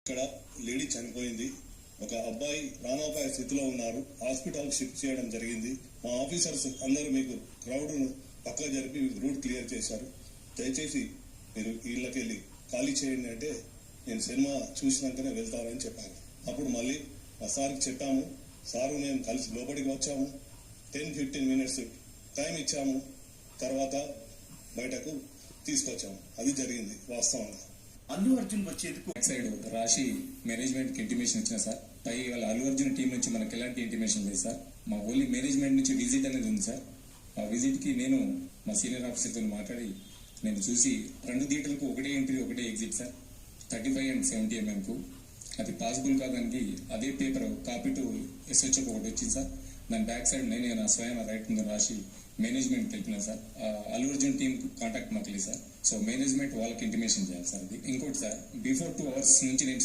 ఇక్కడ లేడీ చనిపోయింది, ఒక అబ్బాయి ప్రాణాపాయ స్థితిలో ఉన్నారు, హాస్పిటల్ షిఫ్ట్ చేయడం జరిగింది. మా ఆఫీసర్స్ అందరూ మీకు క్రౌడ్ను పక్కన జరిపి రూట్ క్లియర్ చేశారు. దయచేసి మీరు ఇళ్ళకెళ్ళి ఖాళీ చేయండి అంటే నేను సినిమా చూసినాకనే వెళ్తానని చెప్పాను. అప్పుడు మళ్ళీ మా సార్కి చెప్పాము. సారు మేము కలిసి లోపలికి వచ్చాము. 10-15 మినిట్స్ టైం ఇచ్చాము. తర్వాత బయటకు తీసుకొచ్చాము. అది జరిగింది వాస్తవంగా. అల్లు అర్జున్ వచ్చేందుకు సైడ్ రాశి మేనేజ్మెంట్ కి ఇంటిమేషన్ వచ్చిన సార్. పై వాళ్ళ అల్లు అర్జున్ టీం నుంచి మనకి ఎలాంటి ఇంటిమేషన్ లేదు సార్. మా ఓన్లీ మేనేజ్మెంట్ నుంచి విజిట్ అనేది ఉంది సార్. ఆ విజిట్ కి నేను మా సీనియర్ ఆఫీసర్తో మాట్లాడి నేను చూసి 2 థియేటర్లకు ఒకటే ఎంట్రీ ఒకటే ఎగ్జిట్ సార్. 35 and 70 mm కు అది పాసిబుల్ కాదానికి అదే పేపర్ కాపీ టు SHF ఒకటి వచ్చింది సార్. దాని బ్యాక్ సైడ్ నేనే నా స్వయం రైట్ ముందు రాసి మేనేజ్మెంట్ తెలిపినా సార్. అల్లు అర్జున్ టీం కాంటాక్ట్ మాకు లేదు సార్. సో మేనేజ్మెంట్ వాళ్ళకి ఇంటిమేషన్ చేయాలి సార్. అది ఇంకోటి సార్, బిఫోర్ 2 hours నుంచి నేను